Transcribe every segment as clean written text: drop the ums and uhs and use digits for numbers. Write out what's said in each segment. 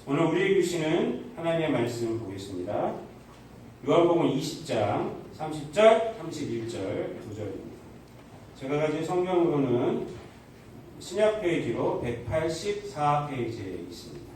오늘 우리에게 주시는 하나님의 말씀 보겠습니다. 요한복음 20장 30절, 31절, 9절입니다. 제가 가진 성경으로는 신약 페이지로 184페이지에 있습니다.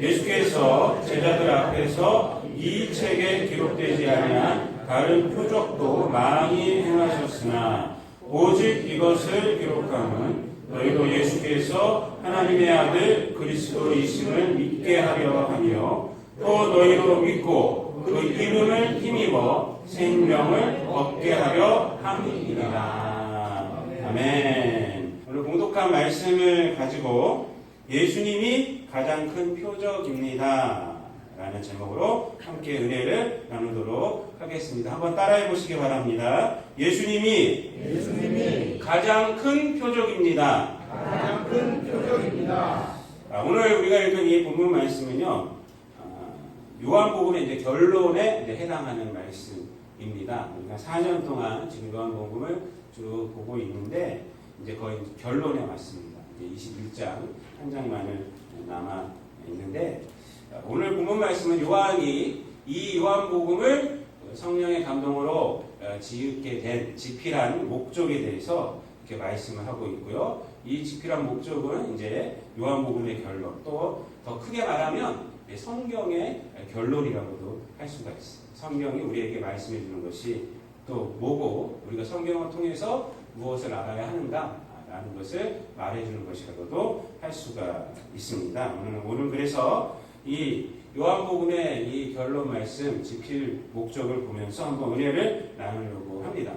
예수께서 제자들 앞에서 이 책에 기록되지 아니한 다른 표적도 많이 행하셨으나 오직 이것을 기록함은 너희도 예수께서 하나님의 아들 그리스도이심을 믿게 하려 하며 또 너희도 믿고 그 이름을 힘입어 생명을 얻게 하려 함이니라. 아멘. 오늘 공독한 말씀을 가지고 예수님이 가장 큰 표적입니다 라는 제목으로 함께 은혜를 나누도록 하겠습니다. 한번 따라해 보시기 바랍니다. 예수님이 가장 큰 표적입니다. 가장 큰 표적입니다. 오늘 우리가 읽은 이 본문 말씀은요, 요한복음의 이제 결론에 이제 해당하는 말씀입니다. 우리가 4년 동안 지금 요한복음을 쭉 보고 있는데 이제 거의 결론에 왔습니다. 이제 21장 한 장만을 남아 있는데 오늘 본문 말씀은 요한이 이 요한복음을 성령의 감동으로 지으게 된 지필한 목적에 대해서 이렇게 말씀을 하고 있고요. 이 지필한 목적은 이제 요한복음의 결론, 또 더 크게 말하면 성경의 결론이라고도 할 수가 있어요. 성경이 우리에게 말씀해 주는 것이 또 뭐고 우리가 성경을 통해서 무엇을 알아야 하는가라는 것을 말해 주는 것이라고도 할 수가 있습니다. 오늘 그래서 이 요한복음의 이 결론 말씀, 지필 목적을 보면서 한번 은혜를 나누려고 합니다.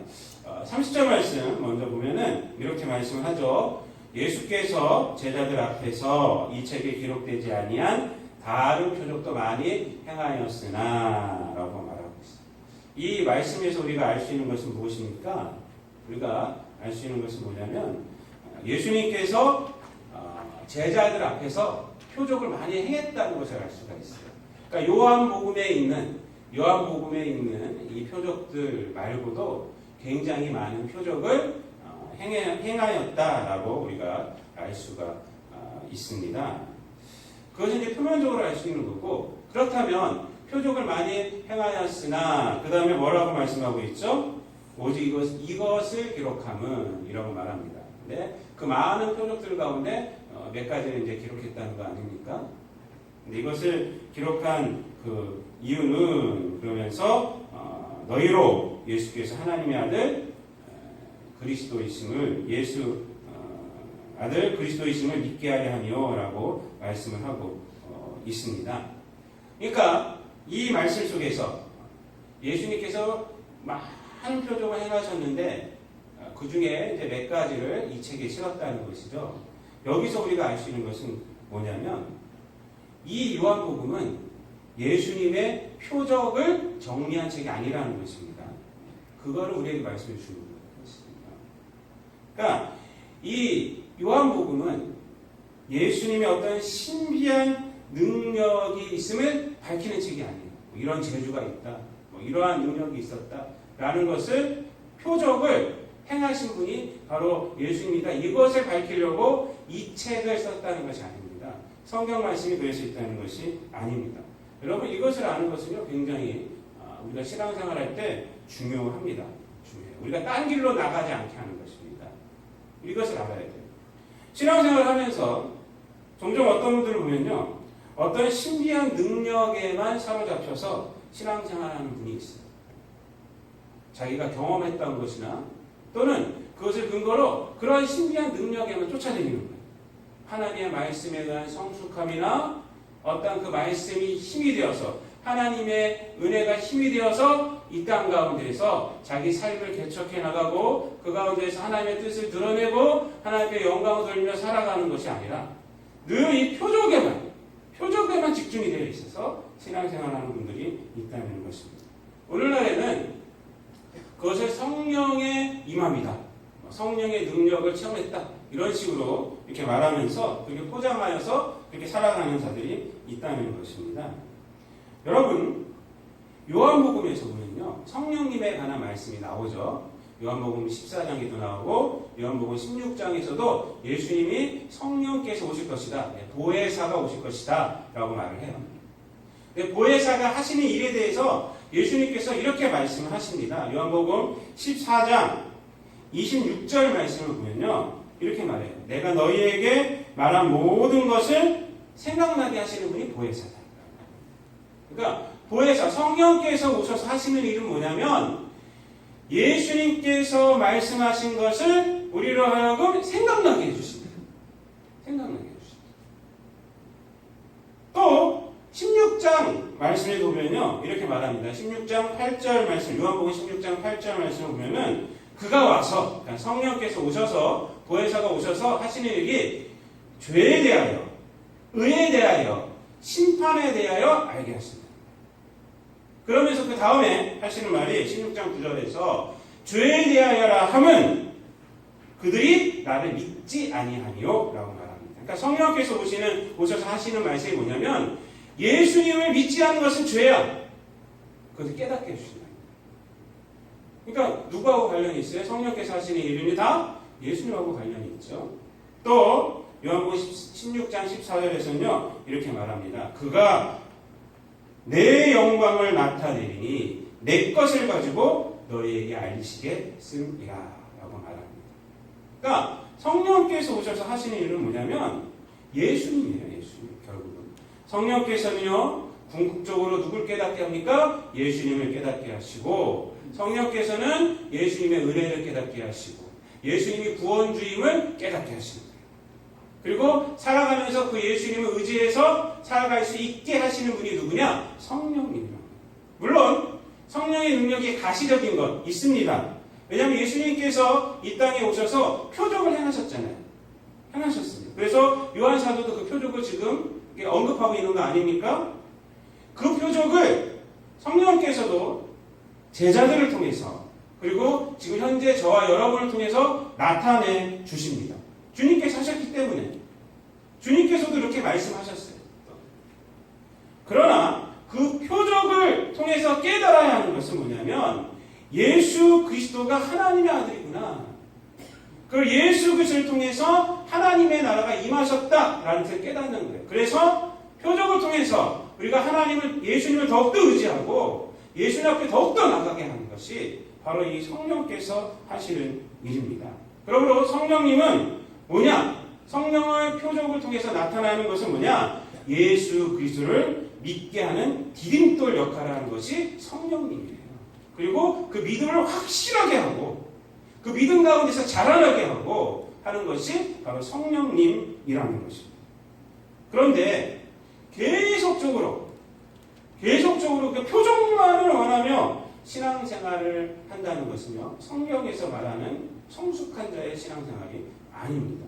30절 말씀 먼저 보면은 이렇게 말씀을 하죠. 예수께서 제자들 앞에서 이 책에 기록되지 아니한 다른 표적도 많이 행하였으나 라고 말하고 있어요. 이 말씀에서 우리가 알 수 있는 것은 무엇입니까? 우리가 알 수 있는 것은 뭐냐면 예수님께서 제자들 앞에서 표적을 많이 행했다는 것을 알 수가 있어요. 그러니까 요한복음에 있는 이 표적들 말고도 굉장히 많은 표적을 행하였다라고 우리가 알 수가 있습니다. 그것은 이제 표면적으로 알 수 있는 거고, 그렇다면 표적을 많이 행하였으나 그 다음에 뭐라고 말씀하고 있죠? 오직 이것을 기록함은 이라고 말합니다. 근데 그 많은 표적들 가운데 몇 가지를 이제 기록했다는 거 아닙니까? 근데 이것을 기록한 그 이유는 그러면서 너희로 예수께서 하나님의 아들 그리스도이심을 아들 그리스도이심을 믿게 하려 하며라고 말씀을 하고 있습니다. 그러니까 이 말씀 속에서 예수님께서 많은 표적을 행하셨는데 그 중에 이제 몇 가지를 이 책에 실었다는 것이죠. 여기서 우리가 알 수 있는 것은 뭐냐면 이 요한복음은 예수님의 표적을 정리한 책이 아니라는 것입니다. 그거를 우리에게 말씀해 주는 것입니다. 그러니까 이 요한복음은 예수님의 어떤 신비한 능력이 있음을 밝히는 책이 아니에요. 이런 재주가 있다, 이러한 능력이 있었다라는 것을 표적을 행하신 분이 바로 예수님이다. 이것을 밝히려고 이 책을 썼다는 것이 아닙니다. 성경 말씀이 그래서 있다는 것이 아닙니다. 여러분 이것을 아는 것은요 굉장히 우리가 신앙생활할 때 중요합니다. 중요해요. 우리가 딴 길로 나가지 않게 하는 것입니다. 이것을 알아야 돼요. 신앙생활을 하면서 종종 어떤 분들을 보면요 어떤 신비한 능력에만 사로잡혀서 신앙생활하는 분이 있어요. 자기가 경험했던 것이나 또는 그것을 근거로 그런 신비한 능력에만 쫓아다니는 거예요. 하나님의 말씀에 대한 성숙함이나 어떤 그 말씀이 힘이 되어서 하나님의 은혜가 힘이 되어서 이 땅 가운데에서 자기 삶을 개척해 나가고 그 가운데에서 하나님의 뜻을 드러내고 하나님의 영광을 돌리며 살아가는 것이 아니라 늘 이 표적에만 집중이 되어 있어서 신앙생활하는 분들이 있다는 것입니다. 오늘날에는 그것을 성령의 임함이다, 성령의 능력을 체험했다 이런 식으로 이렇게 말하면서 그렇게 포장하여서 그렇게 살아가는 자들이 있다는 것입니다. 여러분 요한복음에서 보면요 성령님에 관한 말씀이 나오죠. 요한복음 14장에도 나오고 요한복음 16장에서도 예수님이 성령께서 오실 것이다. 보혜사가 오실 것이다. 라고 말을 해요. 보혜사가 하시는 일에 대해서 예수님께서 이렇게 말씀을 하십니다. 요한복음 14장 26절 말씀을 보면요. 이렇게 말해요. 내가 너희에게 말한 모든 것을 생각나게 하시는 분이 보혜사다. 그러니까 보혜사, 성령께서 오셔서 하시는 일은 뭐냐면 예수님께서 말씀하신 것을 우리로 하여금 생각나게 해주십니다. 생각나게 해주십니다. 또 16장 말씀에 보면요. 이렇게 말합니다. 16장 8절 말씀, 요한복음 16장 8절 말씀을 보면은 그가 와서, 그러니까 성령께서 오셔서, 보혜사가 오셔서 하시는 일이 죄에 대하여, 의에 대하여, 심판에 대하여 알게 하십니다. 그러면서 그 다음에 하시는 말이 16장 9절에서 죄에 대하여라 함은 그들이 나를 믿지 아니하니요 라고 말합니다. 그러니까 성령께서 오셔서 하시는 말씀이 뭐냐면 예수님을 믿지 않는 것은 죄야. 그것을 깨닫게 해주신다. 그러니까 누구하고 관련이 있어요? 성령께서 하시는 일은 다 예수님하고 관련이 있죠. 또 요한복음 16장 14절에서는요 이렇게 말합니다. 그가 내 영광을 나타내리니 내 것을 가지고 너희에게 알리시겠음이라 라고 말합니다. 그러니까 성령께서 오셔서 하시는 일은 뭐냐면 예수님이에요. 예수님 결국은. 성령께서는요 궁극적으로 누굴 깨닫게 합니까? 예수님을 깨닫게 하시고 성령께서는 예수님의 은혜를 깨닫게 하시고 예수님이 구원주임을 깨닫게 하십니다. 그리고 살아가면서 그 예수님을 의지해서 살아갈 수 있게 하시는 분이 누구냐? 성령님입니다. 물론 성령의 능력이 가시적인 것 있습니다. 왜냐하면 예수님께서 이 땅에 오셔서 표적을 행하셨잖아요. 행하셨습니다. 그래서 요한 사도도 그 표적을 지금 언급하고 있는 거 아닙니까? 그 표적을 성령께서도 제자들을 통해서 그리고 지금 현재 저와 여러분을 통해서 나타내 주십니다. 주님께서 하셨기 때문에 주님께서도 이렇게 말씀하셨어요. 그러나 그 표적을 통해서 깨달아야 하는 것은 뭐냐면 예수 그리스도가 하나님의 아들이구나. 그 예수 그리스도를 통해서 하나님의 나라가 임하셨다라는 것을 깨닫는 거예요. 그래서 표적을 통해서 우리가 예수님을 더욱더 의지하고 예수님 앞에 더욱더 나가게 하는 것이 바로 이 성령께서 하시는 일입니다. 그러므로 성령님은 뭐냐? 성령의 표적을 통해서 나타나는 것은 뭐냐? 예수 그리스도를 믿게 하는 디딤돌 역할을 하는 것이 성령님이에요. 그리고 그 믿음을 확실하게 하고 그 믿음 가운데서 자라나게 하고 하는 것이 바로 성령님이라는 것입니다. 그런데 계속적으로 그 표적만을 원하며 신앙생활을 한다는 것은요. 성경에서 말하는 성숙한 자의 신앙생활이 아닙니다.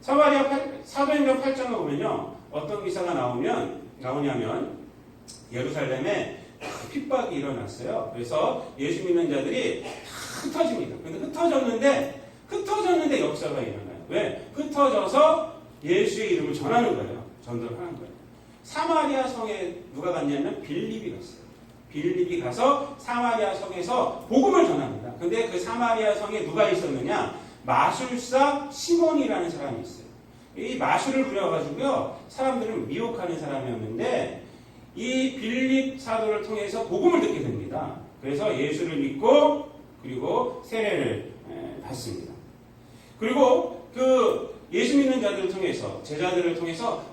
사도행전 8장을 보면요. 어떤 기사가 나오냐면 예루살렘에 핍박이 일어났어요. 그래서 예수 믿는 자들이 다 흩어집니다. 근데 흩어졌는데 역사가 일어나요. 왜? 흩어져서 예수의 이름을 전하는 거예요. 전도를 하는 거예요. 사마리아 성에 누가 갔냐면 빌립이 갔어요. 빌립이 가서 사마리아 성에서 복음을 전합니다. 근데 그 사마리아 성에 누가 있었느냐? 마술사 시몬이라는 사람이 있어요. 이 마술을 부려가지고요. 사람들을 미혹하는 사람이었는데 이 빌립 사도를 통해서 복음을 듣게 됩니다. 그래서 예수를 믿고 그리고 세례를 받습니다. 그리고 그 예수 믿는 자들을 통해서 제자들을 통해서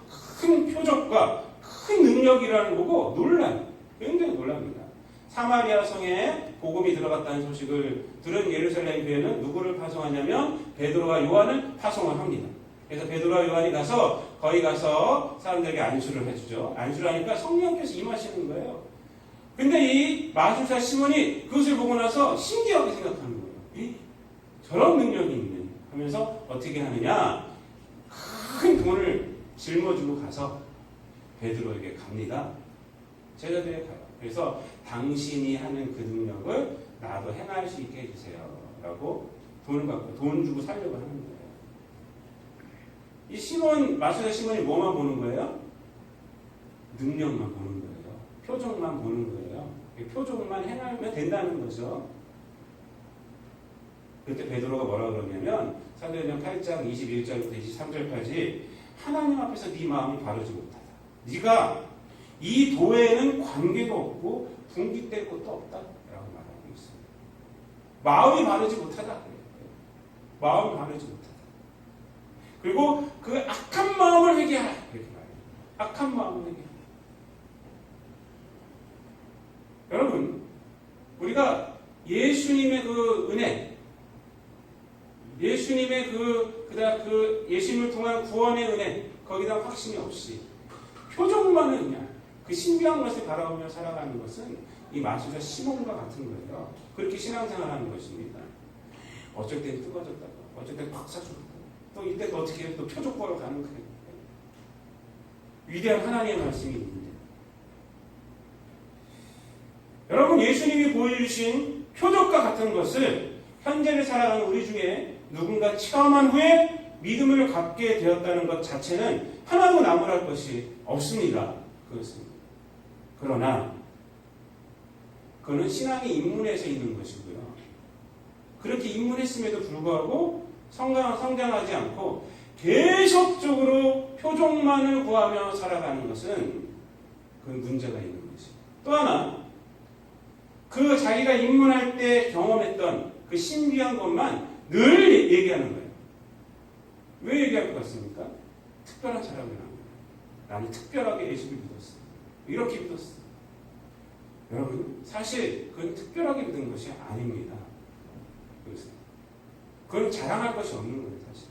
큰 표적과 큰 능력이라는 거고 놀라요. 굉장히 놀랍니다. 사마리아 성에 복음이 들어갔다는 소식을 들은 예루살렘 교회는 누구를 파송하냐면 베드로와 요한을 파송을 합니다. 그래서 베드로와 요한이 거기 가서 사람들에게 안수를 해주죠. 안수를 하니까 성령께서 임하시는 거예요. 근데 이 마술사 시몬이 그것을 보고 나서 신기하게 생각하는 거예요. 저런 능력이 있는 하면서 어떻게 하느냐? 큰 돈을 짊어지고 가서 베드로에게 갑니다. 제자들에게 가요. 그래서 당신이 하는 그 능력을 나도 행할 수 있게 해주세요. 라고 돈을 받고 돈 주고 살려고 하는 거예요. 이 마술사 시몬이 뭐만 보는 거예요? 능력만 보는 거예요. 표적만 보는 거예요. 표적만 행하면 된다는 거죠. 그때 베드로가 뭐라 그러냐면 사도행전 8장 21절부터 23절까지 하나님 앞에서 네 마음이 바르지 못하다. 네가 이 도에는 관계가 없고 분깃될 것도 없다. 라고 말하고 있습니다. 마음이 바르지 못하다. 마음이 바르지 못하다. 그리고 그 악한 마음을 회개하라. 이렇게 말해요. 악한 마음을 회개하라. 여러분, 우리가 예수님의 그 은혜, 예수님의 그 예수님을 통한 구원의 은혜, 거기다 확신이 없이 표정만의 은혜, 그 신비한 것을 바라보며 살아가는 것은 이 마술사 시몬과 같은 거예요. 그렇게 신앙생활하는 것입니다. 어쩔 땐 뜨거워졌다고, 어쩔 땐 박사주고, 또 이때 또 어떻게 해요? 또 표적 보러 가는 거예요. 위대한 하나님의 말씀이 있는데, 여러분, 예수님이 보여주신 표적과 같은 것을 현재를 살아가는 우리 중에 누군가 체험한 후에 믿음을 갖게 되었다는 것 자체는 하나도 나무랄 것이 없습니다. 그렇습니다. 그러나 그거는 신앙의 입문에서 있는 것이고요. 그렇게 입문했음에도 불구하고 성장하지 않고 계속적으로 표적만을 구하며 살아가는 것은 그 문제가 있는 것이죠. 또 하나, 그 자기가 입문할 때 경험했던 그 신비한 것만 늘 얘기하는 거예요. 왜 얘기할 것 같습니까? 특별한 사람이라는 거예요. 나는 특별하게 예수를 믿었어. 이렇게 믿었어. 여러분, 사실 그건 특별하게 믿은 것이 아닙니다. 그건 자랑할 것이 없는 거예요, 사실.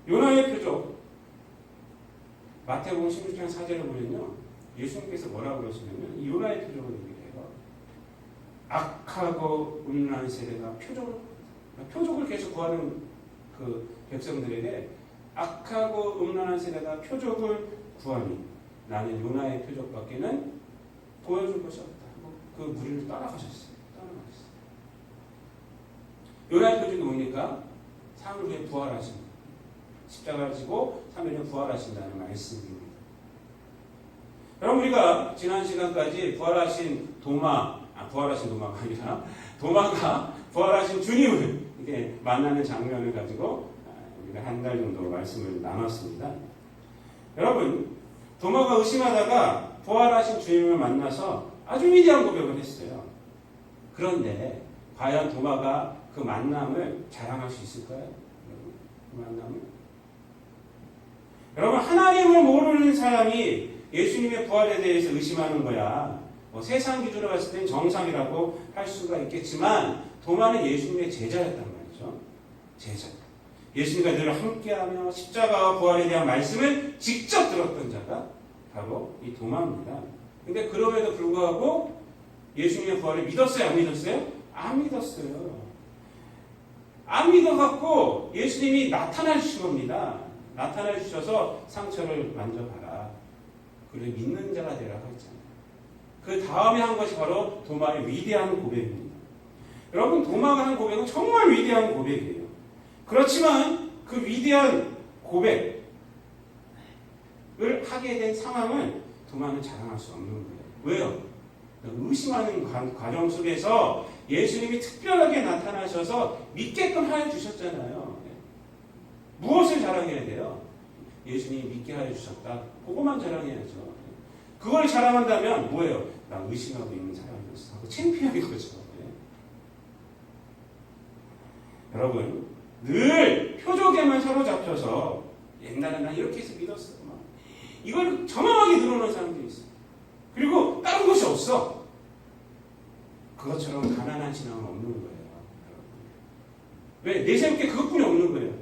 요나의 표적, 마태복음 16장 4절을 보면요, 예수님께서 뭐라고 그러시냐면 이 요나의 표적을 얘기해요. 악하고 음란한 세대가 표적을 계속 구하는 그 백성들에게 악하고 음란한 세대가 표적을 구하니 나는 요나의 표적밖에는 보여줄 것이 없다. 그 무리를 떠나가셨어요. 요나의 표적이 뭡니까? 3일 후에 부활하신 것. 십자가를 지고 3일 후에 부활하신다는 말씀입니다. 여러분, 우리가 지난 시간까지 부활하신 도마가 아니라 도마가 부활하신 주님을 이렇게 만나는 장면을 가지고 우리가 한 달 정도 말씀을 나눴습니다. 여러분, 도마가 의심하다가 부활하신 주님을 만나서 아주 위대한 고백을 했어요. 그런데 과연 도마가 그 만남을 자랑할 수 있을까요? 그 만남을? 여러분, 하나님을 모르는 사람이 예수님의 부활에 대해서 의심하는 거야. 세상 기준으로 봤을 땐 정상이라고 할 수가 있겠지만 도마는 예수님의 제자였단 말이죠. 제자. 예수님과 늘 함께하며 십자가와 부활에 대한 말씀을 직접 들었던 자가 바로 이 도마입니다. 근데 그럼에도 불구하고 예수님의 부활을 믿었어요? 안 믿었어요? 안 믿었어요. 안 믿어갖고 예수님이 나타나 주신 겁니다. 나타나 주셔서 상처를 만져봐라. 그래 믿는 자가 되라고 했잖아요. 그 다음에 한 것이 바로 도마의 위대한 고백입니다. 여러분, 도마가 한 고백은 정말 위대한 고백이에요. 그렇지만 그 위대한 고백을 하게 된 상황을 도마는 자랑할 수 없는 거예요. 왜요? 의심하는 과정 속에서 예수님이 특별하게 나타나셔서 믿게끔 하여 주셨잖아요. 무엇을 자랑해야 돼요? 예수님이 믿게 하여 주셨다. 그것만 자랑해야죠. 그걸 자랑한다면 뭐예요? 나 의심하고 있는 사람이었어. 하고 창피한 거죠. 여러분, 늘 표적에만 사로잡혀서 옛날에 나 이렇게 해서 믿었어. 이걸 정확하게 드러내는 사람들이 있어요. 그리고 다른 것이 없어. 그것처럼 가난한 신앙은 없는 거예요. 왜? 내세울 그것뿐이 없는 거예요.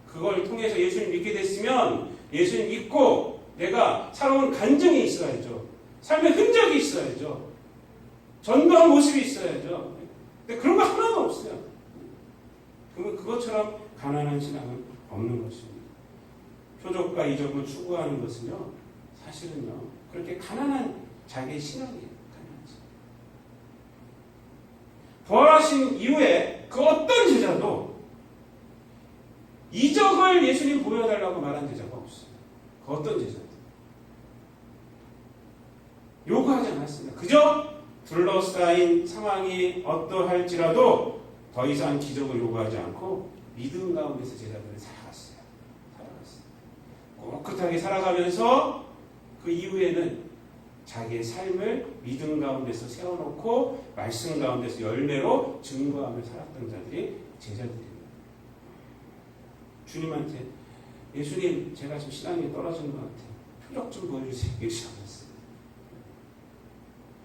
그걸 통해서 예수님 믿게 됐으면 예수님 믿고 내가 살아온 간증이 있어야죠. 삶의 흔적이 있어야죠. 전도한 모습이 있어야죠. 근데 그런 거 하나도 없어요. 그러면 그것처럼 가난한 신앙은 없는 것입니다. 표적과 이적을 추구하는 것은요, 사실은요, 그렇게 가난한 자기의 신앙이에요. 가난하지. 부활하신 이후에 그 어떤 제자도 이적을 예수님 보여달라고 말한 제자가 없어요. 그 어떤 제자도. 요구하지 않았습니다. 그저 둘러싸인 상황이 어떠할지라도 더 이상 기적을 요구하지 않고 믿음 가운데서 제자들은 살아갔어요. 꿋꿋하게 살아가면서 그 이후에는 자기의 삶을 믿음 가운데서 세워놓고 말씀 가운데서 열매로 증거하며 살았던 자들이 제자들입니다. 주님한테 예수님 제가 좀 신앙이 떨어지는 것 같아요. 표적 좀 보여주세요. 이러지 않았어요.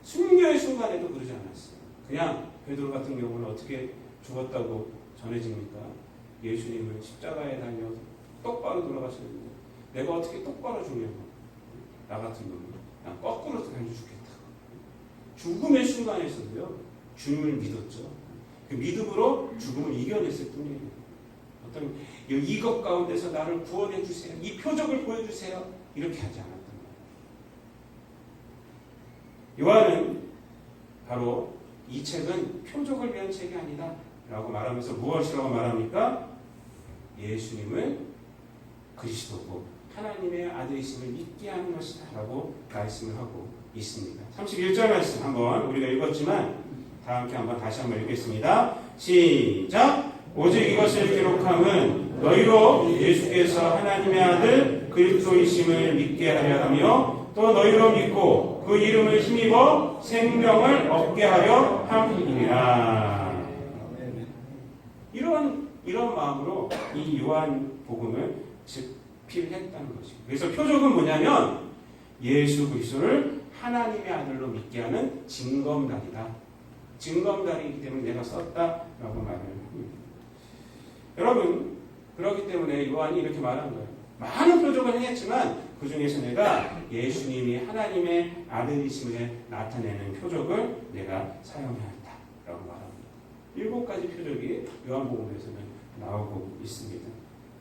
순교의 순간에도 그러지 않았어요. 그냥 베드로 같은 경우는 어떻게 죽었다고 전해집니까? 예수님을 십자가에 달려 똑바로 돌아가셨는데 내가 어떻게 똑바로 죽냐고. 나 같은 놈은 그냥 거꾸로 달려 죽겠다. 죽음의 순간에서도요. 주님을 믿었죠. 그 믿음으로 죽음을 이겨냈을 뿐이에요. 어떤 이것 가운데서 나를 구원해 주세요. 이 표적을 보여주세요. 이렇게 하지 않았단 말이에요. 요한은 바로 이 책은 표적을 위한 책이 아니다 라고 말하면서 무엇이라고 말합니까? 예수님을 그리스도고 하나님의 아들이심을 믿게 하는 것이다 라고 말씀을 하고 있습니다. 31절 말씀 한번 우리가 읽었지만 다 함께 한번 다시 한번 읽겠습니다. 시작! 오직 이것을 기록함은 너희로 예수께서 하나님의 아들 그리스도이심을 믿게 하려 하며 또 너희로 믿고 그 이름을 힘입어 생명을 얻게 하려 함이니라. 이런 마음으로 이 요한복음을 집필했다는 것이죠. 그래서 표적은 뭐냐면 예수 그리스도를 하나님의 아들로 믿게 하는 증검다리다. 증검다리이기 때문에 내가 썼다라고 말을 합니다. 여러분, 그렇기 때문에 요한이 이렇게 말한 거예요. 많은 표적을 행했지만 그 중에서 내가 예수님이 하나님의 아들이심을 나타내는 표적을 내가 사용하였다라고 말합니다. 7가지 표적이 요한복음에서는 나오고 있습니다.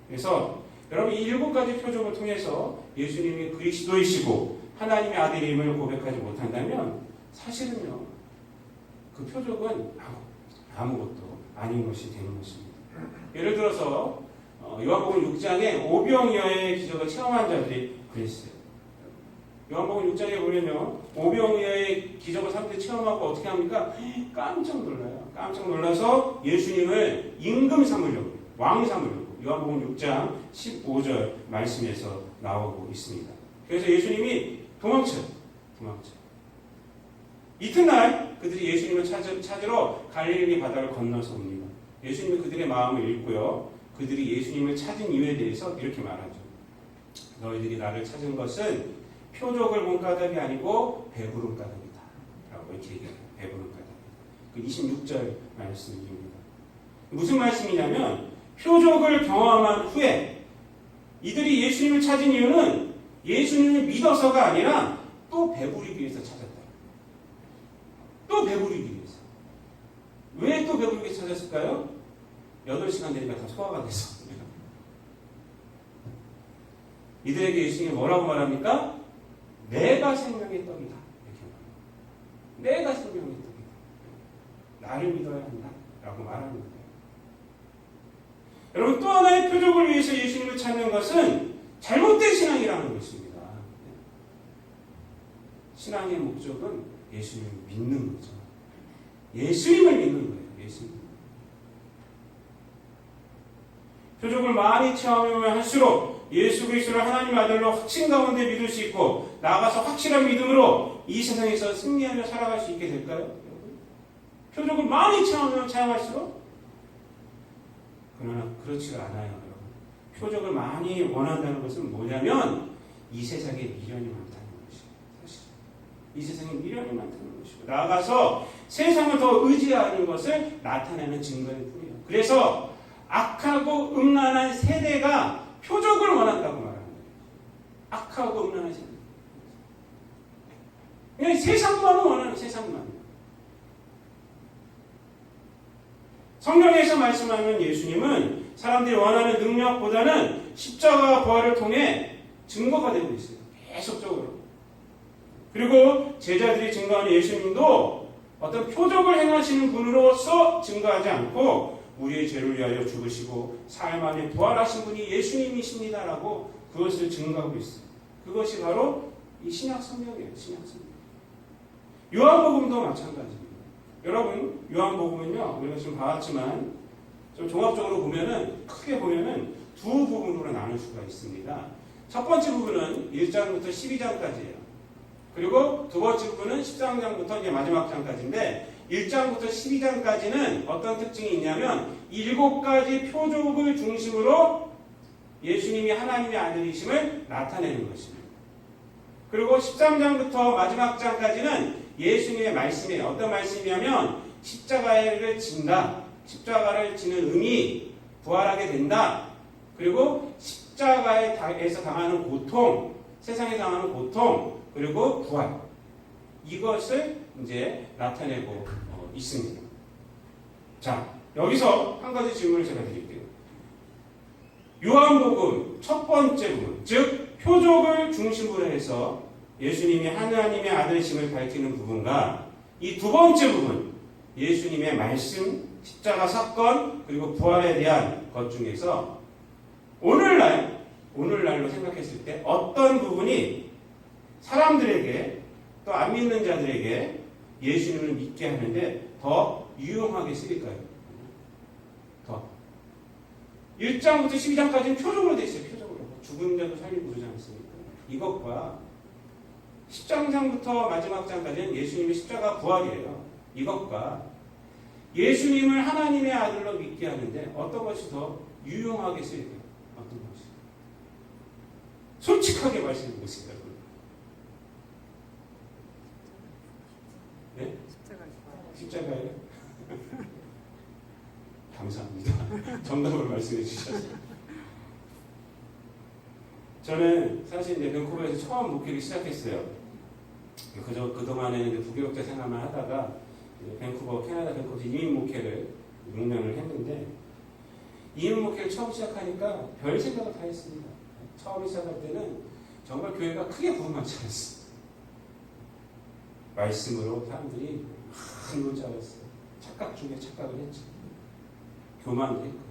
그래서 여러분 이 7가지 표적을 통해서 예수님이 그리스도이시고 하나님의 아들임을 고백하지 못한다면 사실은요 그 표적은 아무것도 아닌 것이 되는 것입니다. 예를 들어서 요한복음 6장에 오병이어의 기적을 체험한 자들이 그랬어요. 요한복음 6장에 보면요 오병이어의 기적을 사람들이 체험하고 어떻게 합니까? 깜짝 놀라요. 깜짝 놀라서 예수님을 임금 삼으려고 왕 삼으려고 요한복음 6장 15절 말씀에서 나오고 있습니다. 그래서 예수님이 도망쳐요. 이튿날 그들이 예수님을 찾으러 갈릴리 바다를 건너서 옵니다. 예수님이 그들의 마음을 읽고요. 그들이 예수님을 찾은 이유에 대해서 이렇게 말하죠. 너희들이 나를 찾은 것은 표적을 본 까닭이 아니고 배부른 까닭이다. 라고 이렇게 얘기해요. 배부른 까닭. 그 26절 말씀입니다. 무슨 말씀이냐면 표적을 경험한 후에 이들이 예수님을 찾은 이유는 예수님을 믿어서가 아니라 또 배부르기 위해서 찾았다. 또 배부르기 위해서. 왜 또 배부르기 위해서 찾았을까요? 8시간 되니까 다 소화가 됐어. 이들에게 예수님이 뭐라고 말합니까? 내가 생명의 떡이다. 이렇게 말합니다. 내가 생명의 떡이다. 나를 믿어야 한다. 라고 말하는 거예요. 여러분 또 하나의 표적을 위해서 예수님을 찾는 것은 잘못된 신앙이라는 것입니다. 신앙의 목적은 예수님을 믿는 거죠. 예수님을 믿는 거예요. 예수님. 표적을 많이 체험하면 할수록 예수 그리스도를 하나님 아들로 확신 가운데 믿을 수 있고 나아가서 확실한 믿음으로 이 세상에서 승리하며 살아갈 수 있게 될까요? 표적을 많이 체험하면 체험할수록 그러나 그렇지가 않아요. 여러분. 표적을 많이 원한다는 것은 뭐냐면 이 세상에 미련이 많다는 것이에요. 사실 이 세상에 미련이 많다는 것이고 나아가서 세상을 더 의지하는 것을 나타내는 증거일 뿐이에요. 그래서 악하고 음란한 세대가 표적을 원한다고 말하는 거예요. 악하고 음란한 세대. 그냥 세상만을 원하는 세상만. 성경에서 말씀하는 예수님은 사람들이 원하는 능력보다는 십자가와 부활을 통해 증거가 되고 있어요. 계속적으로. 그리고 제자들이 증거하는 예수님도 어떤 표적을 행하시는 분으로서 증거하지 않고 우리의 죄를 위하여 죽으시고 사흘 만에 부활하신 분이 예수님이십니다라고 그것을 증거하고 있어요. 그것이 바로 이 신약 성경이에요. 신약 성경. 요한복음도 마찬가지입니다. 여러분, 요한복음은요, 우리가 지금 봐왔지만 좀 종합적으로 보면은, 크게 보면은 두 부분으로 나눌 수가 있습니다. 첫 번째 부분은 1장부터 12장까지예요. 그리고 두 번째 부분은 13장부터 이제 마지막 장까지인데, 1장부터 12장까지는 어떤 특징이 있냐면 7가지 표적을 중심으로 예수님이 하나님의 아들이심을 나타내는 것입니다. 그리고 13장부터 마지막 장까지는 예수님의 말씀이에요. 어떤 말씀이냐면 십자가를 진다. 십자가를 지는 의미, 부활하게 된다. 그리고 십자가에서 당하는 고통, 세상에 당하는 고통, 그리고 부활. 이것을 이제 나타내고 있습니다. 자, 여기서 한 가지 질문을 제가 드릴게요. 요한복음 첫 번째 부분, 즉 표적을 중심으로 해서 예수님이 하나님의 아들이심을 밝히는 부분과 이 두 번째 부분, 예수님의 말씀, 십자가 사건, 그리고 부활에 대한 것 중에서 오늘날로 생각했을 때 어떤 부분이 사람들에게 또 안 믿는 자들에게 예수님을 믿게 하는데 더 유용하게 쓰일까요? 더. 1장부터 12장까지는 표적으로 되어 있어요. 표적으로. 죽은 자도 살리고 그러지 않습니까? 이것과 10장부터 마지막 장까지는 예수님의 십자가 부활이에요. 이것과 예수님을 하나님의 아들로 믿게 하는데 어떤 것이 더 유용하게 쓰일까요? 어떤 것이? 솔직하게 말씀해 보세요. 네? 십자가예요? 감사합니다. 정답을 말씀해 주셔서. 저는 사실 이제 밴쿠버에서 처음 목회를 시작했어요. 그동안에는 부교육자 생활만 하다가 밴쿠버, 캐나다 밴쿠버에서 이민 목회를 6년을 했는데, 이민 목회를 처음 시작하니까 별 생각을 다 했습니다. 처음 시작할 때는 정말 교회가 크게 부흥하지 않았어요. 말씀으로 사람들이 한물 짜였어요. 착각 중에 착각을 했죠. 교만도 했거든요.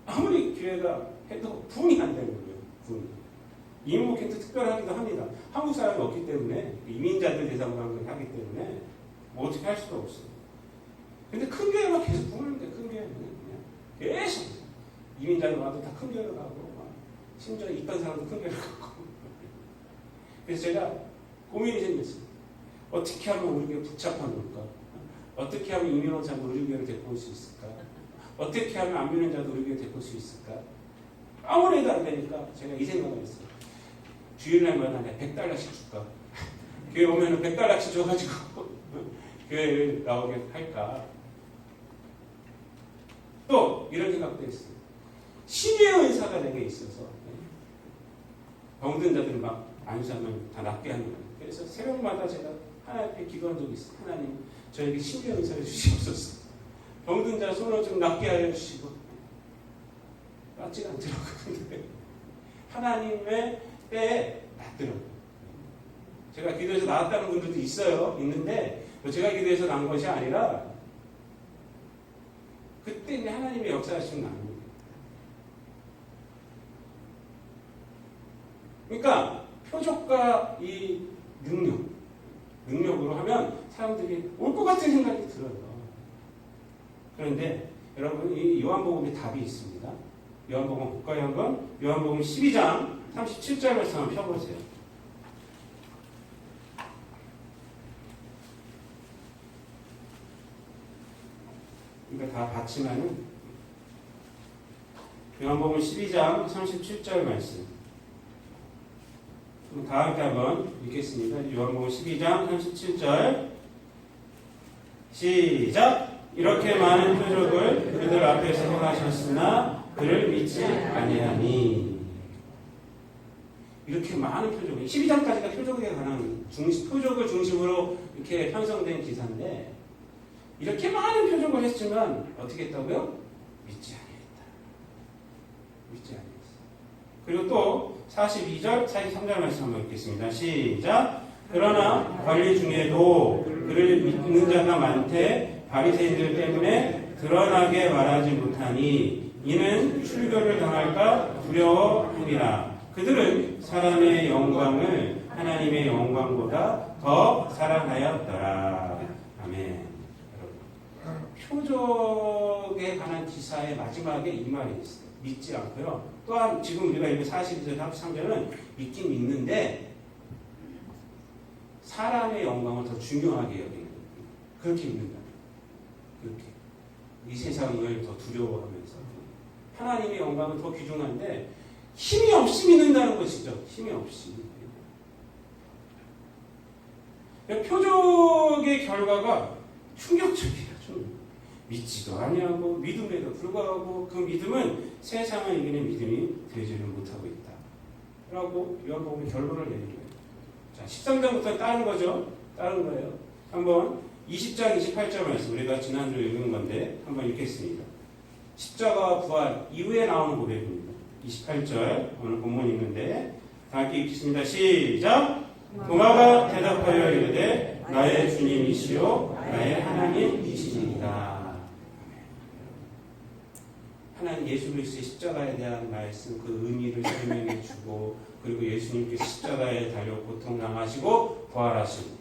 아무리 교회가 해도 부흥이 안 되는 거예요. 부흥이. 이민 목회도 특별하기도 합니다. 한국 사람이 없기 때문에, 이민자들 대상으로 하기 때문에 뭐 어떻게 할 수가 없어요. 근데 큰 교회가 계속 부흥하는데, 큰 교회는 그냥 계속 이민자들 와도 다 큰 교회로 가고, 심지어 있던 사람도 큰 교회로 가고. 그래서 제가 고민이 생겼어요. 어떻게 하면 우리 교회 복잡한 걸까? 어떻게 하면 이민원 자도 우리 교회를 데리고 올 수 있을까? 어떻게 하면 안 믿는 자도 우리 교회를 데리고 올 수 있을까? 아무래도 안 되니까 제가 이 생각을 했어요. 주일날마다 내가 $100씩 줄까? 교회 오면은 $100씩 줘가지고 교회를 나오게 할까? 또 이런 생각도 했어요. 신의 의사가 내게 있어서 병든 자들을 막 안수하면 다 낫게 하는 거예요. 그래서 새벽마다 제가 하나님 앞에 기도한 적이 있어요. 하나님, 저에게 신의 의사를 주시옵소서. 병든 자 손을 좀 낫게 하여 주시고. 낫지가 않더라고요. 하나님의 때에 낫더라고요. 제가 기도해서 나았다는 분들도 있는데 제가 기도해서 나은 것이 아니라 그때 이제 하나님의 역사하시면 나는 거예요. 그러니까 표적과 이 능력으로 하면 사람들이 올 것 같은 생각이 들어요. 그런데 여러분, 이 요한복음에 답이 있습니다. 요한복음 볼까요 한번? 요한복음 12장 37절 말씀 한번 펴보세요. 그러니까 다 봤지만은 요한복음 12장 37절 말씀 다 함께 한번 읽겠습니다. 요한복음 12장 37절 시작! 이렇게 많은 표적을 그들 앞에서 행하셨으나 그를 믿지 아니하니. 이렇게 많은 표적을 12장까지가 표적에 관한 표적을 중심으로 이렇게 편성된 기사인데 이렇게 많은 표적을 했지만 어떻게 했다고요? 믿지 아니했다. 믿지 아니했어. 그리고 또 42절, 43절 말씀 한번 읽겠습니다. 시작! 그러나 관리 중에도 그를 믿는 자가 많되 바리새인들 때문에 드러나게 말하지 못하니 이는 출교를 당할까 두려워함이라. 그들은 사람의 영광을 하나님의 영광보다 더 더 사랑하였더라. 아멘. 표적에 관한 기사의 마지막에 이 말이 있어요. 믿지 않고요. 또한 지금 우리가 읽은 42절, 43절은 믿긴 믿는데 사람의 영광을 더 중요하게 여기는 거예요. 그렇게 믿는다. 그렇게. 이 세상을 더 두려워하면서 하나님의 영광은 더 귀중한데 힘이 없이 믿는다는 것이죠. 힘이 없이. 표적의 결과가 충격적이에요. 믿지도 아니하고 믿음에도 불구하고 그 믿음은 세상을 이기는 믿음이 되지를 못하고 있다. 라고 요한복음의 결론을 내린 거예요. 자, 13장부터 따른 거죠. 따른 거예요. 한번 20장 28절 말씀 우리가 지난주에 읽은 건데 한번 읽겠습니다. 십자가와 부활 이후에 나오는 고백입니다. 28절 오늘 본문 읽는데 다 함께 읽겠습니다. 시작! 도마가 대답하여 이르되 나의 주님이시요 나의 하나님이시니이다. 하나님 예수 그리스도의 십자가에 대한 말씀 그 의미를 설명해 주고 그리고 예수님께서 십자가에 달려 고통당하시고 부활하시고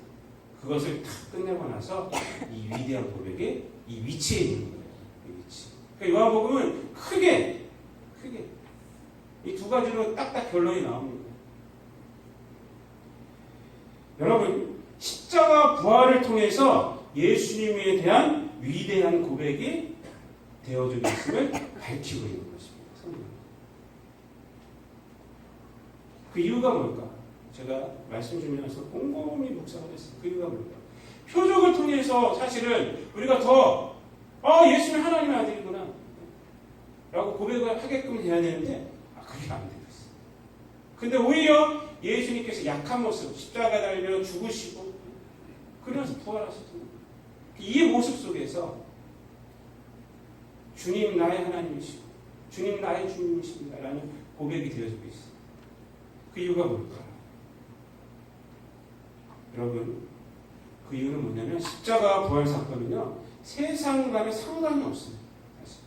그것을 다 끝내고 나서 이 위대한 고백이 이 위치에 있는 거예요. 이 위치. 그러니까 요한복음은 크게 이 두 가지로 딱딱 결론이 나옵니다. 여러분 십자가 부활을 통해서 예수님에 대한 위대한 고백이 되어주고 있음을 밝히고 있는 것입니다. 성경. 그 이유가 뭘까? 제가 말씀 주면서 꼼꼼히 묵상을 했어요. 그 이유가 뭘까? 표적을 통해서 사실은 우리가 더 예수는 하나님의 아들이구나 라고 고백을 하게끔 해야 되는데 그게 안 되고 있어요. 근데 오히려 예수님께서 약한 모습 십자가 달려 죽으시고 그래서 부활하셨던 이 모습 속에서 주님 나의 하나님이시고 주님 나의 주님이십니다 라는 고백이 되어지고 있어요. 그 이유가 뭘까? 여러분 그 이유는 뭐냐면 십자가 부활 사건은요 세상과는 상관이 없습니다. 사실.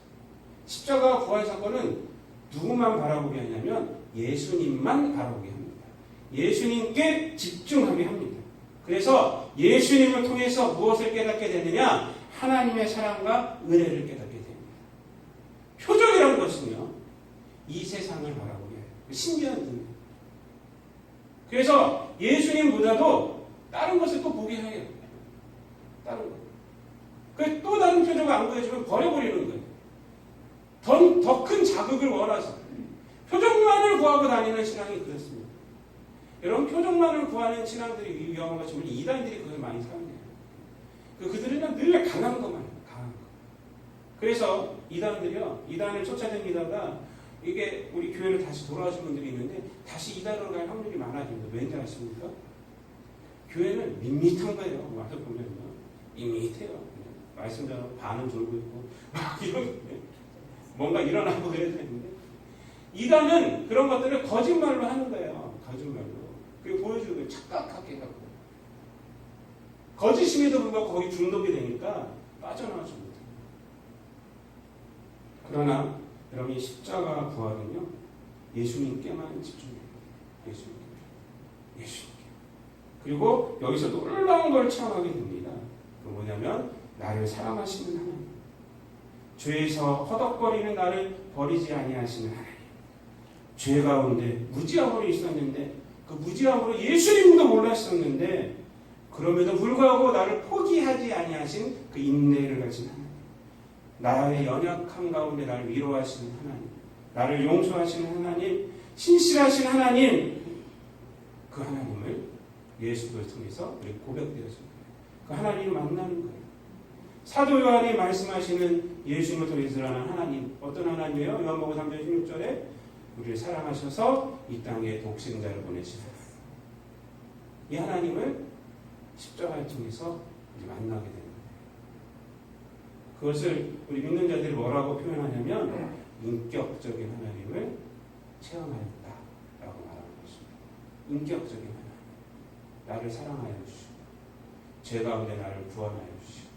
십자가 부활 사건은 누구만 바라보게 하냐면 예수님만 바라보게 합니다. 예수님께 집중하게 합니다. 그래서 예수님을 통해서 무엇을 깨닫게 되느냐? 하나님의 사랑과 은혜를 깨닫게 됩니다. 표적이라는 것은요 이 세상을 바라보게 해요. 신비한 의미. 그래서 예수님보다도 다른 것을 또 보게 해요. 다른 것. 또 다른 표적을 안 보여주면 버려버리는 거예요. 더 큰 자극을 원하서. 표적만을 구하고 다니는 신앙이 그렇습니다. 여러분, 표적만을 구하는 신앙들이 위험한 것이 뭐냐? 이단들이 그걸 많이 사용해요. 그들은 늘 강한 것만 해요. 강한 것. 그래서 이단을 쫓아다니다가 이게 우리 교회를 다시 돌아오신 분들이 있는데 다시 이단으로 갈 확률이 많아집니다. 왠지 아십니까? 교회는 밋밋한 거예요. 와서 보면요. 밋밋해요. 말씀대로 반은 졸고 있고 막 이런 뭔가 일어나고 그래야 되는데 이단은 그런 것들을 거짓말로 하는 거예요. 거짓말로. 그게 보여주는 거예요. 착각하게 해갖고. 거짓임에도 불구하고 거기 중독이 되니까 빠져나오지 못해요. 그러나 여러분이 십자가 부활은요 예수님께만 집중해요. 예수님께. 그리고 여기서 놀라운 걸 체험하게 됩니다. 그 뭐냐면 나를 사랑하시는 하나님, 죄에서 허덕거리는 나를 버리지 아니하시는 하나님, 죄 가운데 무지함으로 있었는데 그 무지함으로 예수님도 몰랐었는데 그럼에도 불구하고 나를 포기하지 아니하신 그 인내를 가진 하나님, 나의 연약함 가운데 나를 위로하시는 하나님, 나를 용서하시는 하나님, 신실하신 하나님, 그 하나님을 예수를 통해서 우리 고백되어집니다. 그 하나님을 만나는 거예요. 사도 요한이 말씀하시는 예수님을 통해서 드러난 하나님, 어떤 하나님이에요? 요한복음 3장 16절에 우리를 사랑하셔서 이 땅에 독생자를 보내신 하나님. 이 하나님을 십자가를 통해서 이제 만나게 됩니다. 그것을 우리 믿는 자들이 뭐라고 표현하냐면 인격적인 하나님을 체험하였다라고 말하는 것입니다. 인격적인 하나님. 나를 사랑하여 주시고 죄 가운데 나를 구원하여 주시고.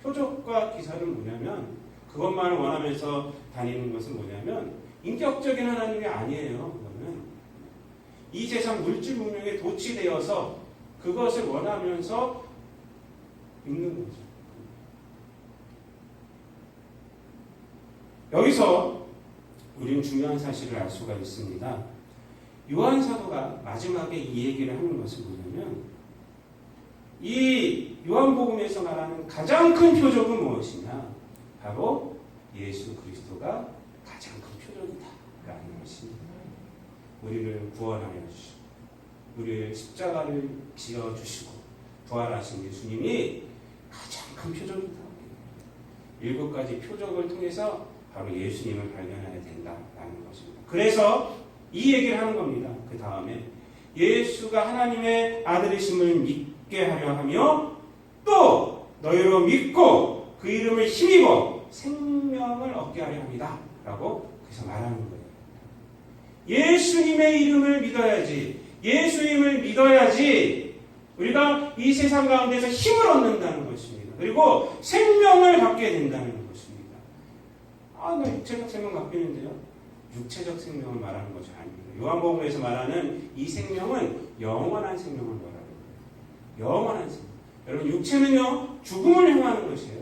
표적과 기사는 뭐냐면 그것만을 원하면서 다니는 것은 뭐냐면 인격적인 하나님이 아니에요. 그거는 이 세상 물질 문명에 도취되어서 그것을 원하면서 믿는 거죠. 여기서 우리는 중요한 사실을 알 수가 있습니다. 요한 사도가 마지막에 이 얘기를 하는 것은 뭐냐면 이 요한복음에서 말하는 가장 큰 표적은 무엇이냐? 바로 예수 그리스도가 가장 큰 표적이다라는 것입니다. 우리를 구원하여 주시고 우리를 십자가를 지어주시고 부활하신 예수님이 가장 큰 표적이다. 7가지 표적을 통해서 바로 예수님을 발견해야 된다라는 것입니다. 그래서 이 얘기를 하는 겁니다. 그 다음에 예수가 하나님의 아들이심을 믿게 하려 하며 또 너희로 믿고 그 이름을 힘입어 생명을 얻게 하려 합니다. 라고 그래서 말하는 거예요. 예수님의 이름을 믿어야지, 예수님을 믿어야지 우리가 이 세상 가운데서 힘을 얻는다는 것입니다. 그리고 생명을 갖게 된다는 것입니다. 나 육체적 생명 갖고 있는데요. 육체적 생명을 말하는 것이 아닙니다. 요한복음에서 말하는 이 생명은 영원한 생명을 말하는 거예요. 영원한 생명. 여러분 육체는요 죽음을 향하는 것이에요.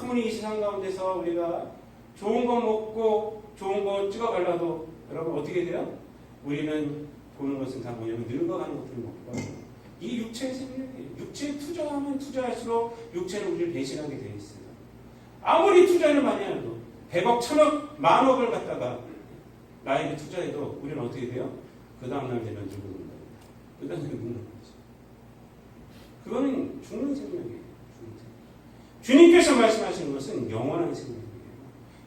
아무리 이 세상 가운데서 우리가 좋은 거 먹고 좋은 거 찍어갈라도 여러분 어떻게 돼요? 우리는 보는 것은 다 뭐냐면 늙어가는 것들을 먹고 이 육체의 생명이에요. 육체에 투자하면 투자할수록 육체는 우리를 배신하게 되어 있어요. 아무리 투자를 많이 해도 100억, 1000억, 만억을 갖다가 나에게 투자해도 우리는 어떻게 돼요? 그 다음날 되면 죽는 겁니다. 그 다음날 죽는 거죠. 그거는 죽는 생명이에요. 주님께서 말씀하시는 것은 영원한 생명이에요.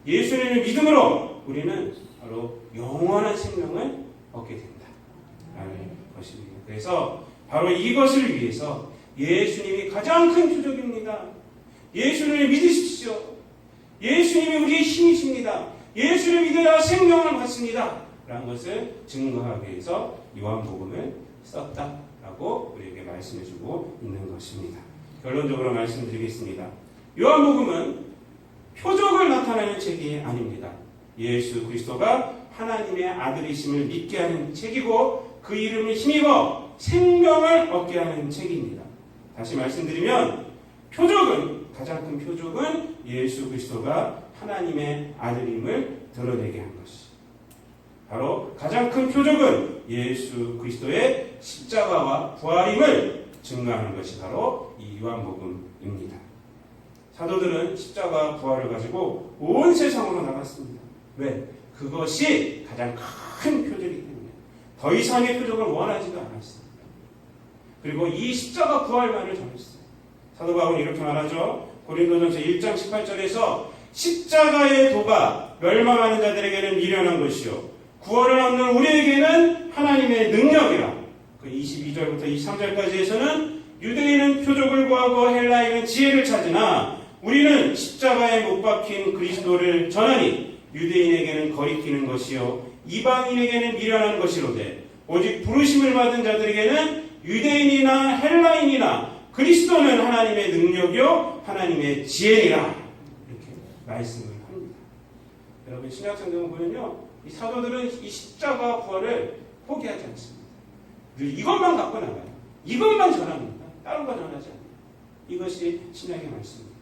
예수님을 믿음으로 우리는 바로 영원한 생명을 얻게 된다라는 것입니다. 그래서 바로 이것을 위해서 예수님이 가장 큰 표적입니다. 예수님을 믿으십시오. 예수님이 우리의 힘이십니다. 예수를 믿어야 생명을 받습니다. 라는 것을 증거하기 위해서 요한복음을 썼다라고 우리에게 말씀해주고 있는 것입니다. 결론적으로 말씀드리겠습니다. 요한복음은 표적을 나타내는 책이 아닙니다. 예수 그리스도가 하나님의 아들이심을 믿게 하는 책이고 그 이름을 힘입어 생명을 얻게 하는 책입니다. 다시 말씀드리면 표적은 가장 큰 표적은 예수 그리스도가 하나님의 아들임을 드러내게 한 것이. 바로 가장 큰 표적은 예수 그리스도의 십자가와 부활임을 증거하는 것이 바로 이 요한복음입니다. 사도들은 십자가와 부활을 가지고 온 세상으로 나갔습니다. 왜? 그것이 가장 큰 표적이기 때문에 더 이상의 표적을 원하지도 않았습니다. 그리고 이 십자가 부활만을 전했어요. 사도 바울은 이렇게 말하죠. 고린도전서 1장 18절에서 십자가의 도가 멸망하는 자들에게는 미련한 것이요 구원을 얻는 우리에게는 하나님의 능력이라. 그 22절부터 23절까지에서는 유대인은 표적을 구하고 헬라인은 지혜를 찾으나 우리는 십자가에 못 박힌 그리스도를 전하니 유대인에게는 거리끼는 것이요 이방인에게는 미련한 것이로되 오직 부르심을 받은 자들에게는 유대인이나 헬라인이나 그리스도는 하나님의 능력이요 하나님의 지혜니라. 이렇게 말씀을 합니다. 여러분 신약성경을 보면요 이 사도들은 이 십자가 부활을 포기하지 않습니다. 늘 이것만 갖고 나가요. 이것만 전합니다. 다른 거 전하지 않아요. 이것이 신약의 말씀입니다.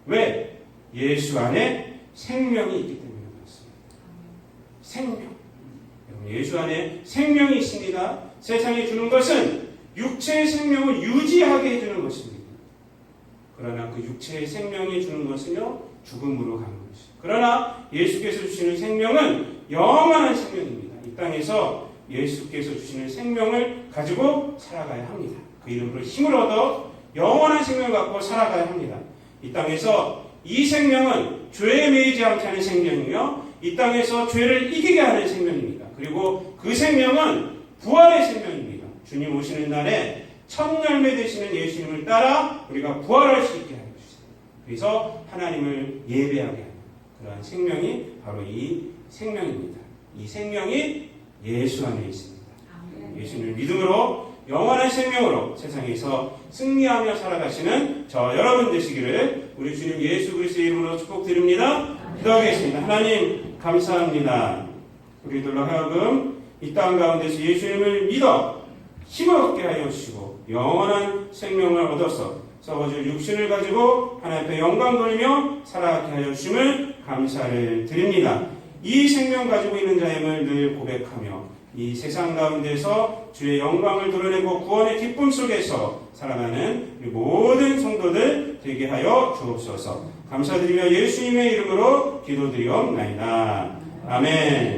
왜? 예수 안에 생명이 있기 때문에 그렇습니다. 생명. 예수 안에 생명이 있습니다. 세상에 주는 것은 육체의 생명을 유지하게 해주는 것입니다. 그러나 그 육체의 생명이 주는 것은요 죽음으로 가는 것입니다. 그러나 예수께서 주시는 생명은 영원한 생명입니다. 이 땅에서 예수께서 주시는 생명을 가지고 살아가야 합니다. 그 이름으로 힘을 얻어 영원한 생명을 갖고 살아가야 합니다. 이 땅에서 이 생명은 죄에 매이지 않게 하는 생명이며 이 땅에서 죄를 이기게 하는 생명입니다. 그리고 그 생명은 부활의 생명입니다. 주님 오시는 날에 첫 열매 되시는 예수님을 따라 우리가 부활할 수 있게 하는 것이죠. 그래서 하나님을 예배하게 하는 그러한 생명이 바로 이 생명입니다. 이 생명이 예수 안에 있습니다. 예수님을 믿음으로 영원한 생명으로 세상에서 승리하며 살아가시는 저 여러분 되시기를 우리 주님 예수 그리스도의 이름으로 축복드립니다. 기도하겠습니다. 하나님 감사합니다. 우리들로 하여금 이 땅 가운데서 예수님을 믿어 힘을 얻게 하여 주시고 영원한 생명을 얻어서 썩어질 육신을 가지고 하나님 앞에 영광 돌리며 살아가게 하여 주심을 감사를 드립니다. 이 생명 가지고 있는 자임을 늘 고백하며 이 세상 가운데서 주의 영광을 드러내고 구원의 기쁨 속에서 살아가는 우리 모든 성도들 되게 하여 주옵소서. 감사드리며 예수님의 이름으로 기도드리옵나이다. 아멘.